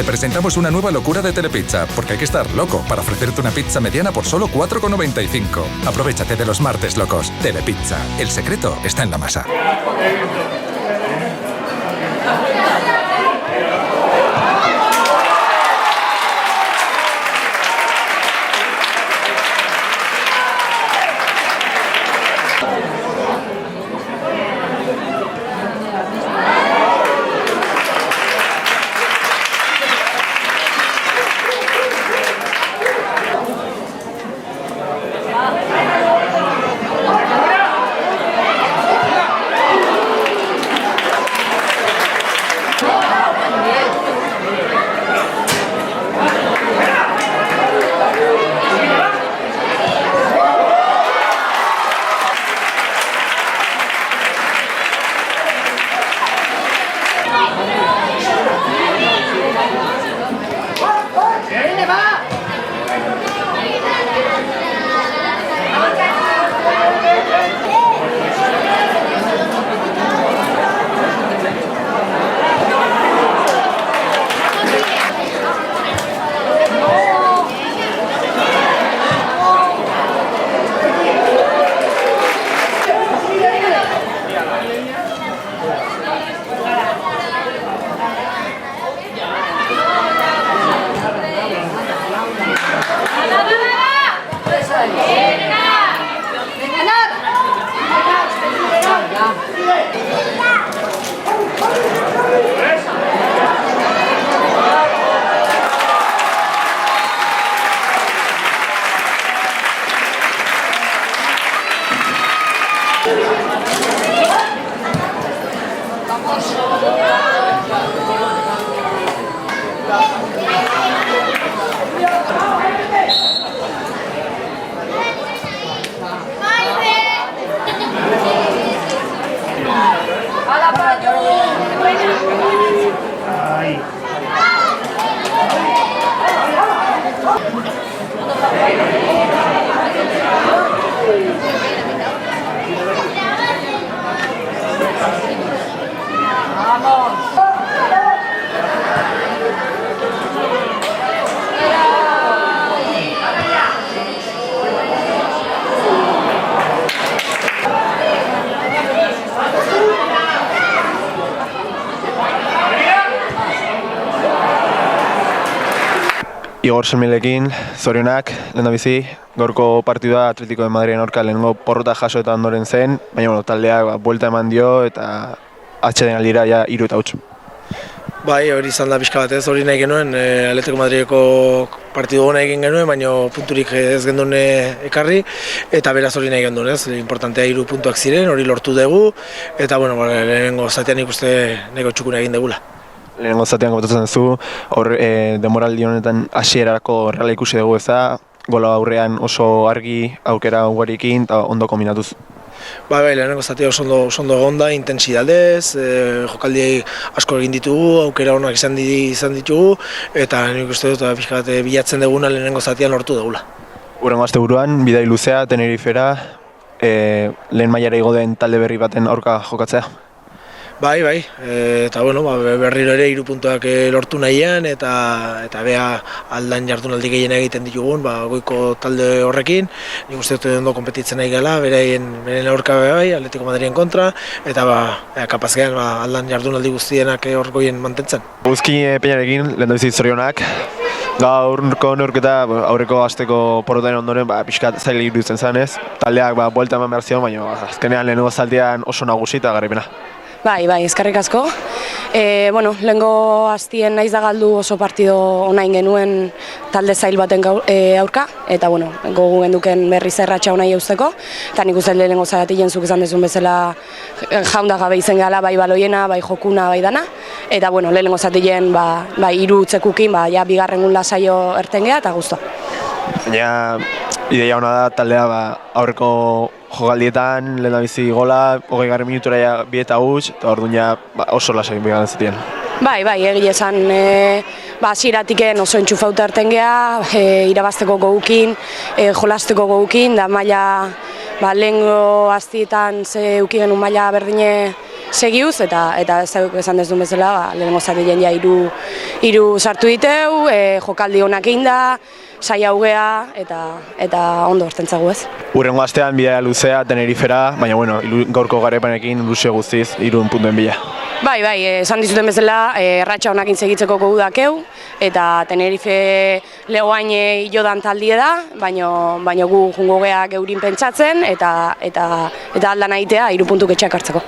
te presentamos una nueva locura de Telepizza, porque hay que estar loco para ofrecerte una pizza mediana por solo 4,95. Aprovechate de los martes locos. Telepizza. El secreto está en la masa. Igor Selmilekin, zorionak, lehendabizi, gaurko partidua Atletico de Madriden aurka lehenengo porrota jaso eta ondoren zen, baina taldeak buelta eman dio eta atxeden aldira ja 3 eta 8. Bai, hori izan da pixka batez, hori nahi genuen, Atletico Madrideko partidu hona egin genuen, baina punturik ez gendun ekarri, eta beraz hori nahi gendun, ez? Importantea 3 puntuak ziren, hori lortu dugu, eta bueno, lehenengo zatean ikuste nego txukuna egin degula. Lehenengo zatean komentatzen zu, demoraldi honetan hasierarako Reala ikusi dugu eza, gola aurrean oso argi aukera ugarikin eta ondo kombinatuz. Bai, lehenengo zatea oso ondo egonda, intentsidadez, jokaldi asko egin ditugu, aukera honak izan ditugu, eta nik uste dut pixka bat bilatzen duguna lehenengo zatean lortu dugula. Hurrengo asteburuan, bidai luzea, Tenerifera, lehen mailara igo den talde berri baten aurka jokatzea. Bai, eta bueno, berriro ere 3 puntuak lortu nahian eta bea aldan jardunaldi gehien egiten ditugun, goiko talde horrekin. Nik uste dut ondo konpetitzen nahi gala, beren aurka bai, Atletico Madriden kontra, eta kapazgean aldan jardunaldi guztienak hor goien mantentzen. Guzki Peñarekin, lehendabizi zorionak. Gaurko neurketa aurreko asteko porrotaren ondoren pixkat zaila iruditzen zen ez. Taldeak buelta eman behar zion, baina azkenean lehenengo zaldian oso nagusi eta garripena. Bai, eskerrik asko. Lehengo hastien naiz da galdu oso partido onain genuen talde zail baten aurka, eta gogu genduken berriz erratxa nahi eusteko, eta nik uste lehenengo zaratien zuk esan dezun bezala jaunda gabe izen gala, bai baloiena, bai jokuna, bai dana, eta lehenengo zatien 3 utzekukin, bigarrengun lasaio erten geha, eta guztua. Baina, ideia hona da, taldea aurreko jokaldietan, lehendabizi gola, 20 minutura 2 eta 8, eta orduan oso lasai bigarren zatien. Bai, egia esan, hasieratik oso entxufauta erten geha, irabazteko gogukin, jolasteko gogukin, da maila lehengo hastietan ze uki genuen maila berdine segiuz, eta zeuk esan dezun bezala, lehenengo zati jendia hiru sartu diteu, jokaldi honak egin da, saia hugea, eta ondo ortentzagu ez. Urrengo astean bidea luzea Tenerifera, baina bueno, gaurko garaipanekin ilusio guztiz 3 puntuen bila. Bai, esan dizuten bezala, erratxa honakin segitzeko gogu dakeu, eta Tenerife lehoain jodan taldie da, baina gu jungo geak eurin pentsatzen, eta aldan aitea 3 puntuk etxeak hartzeko.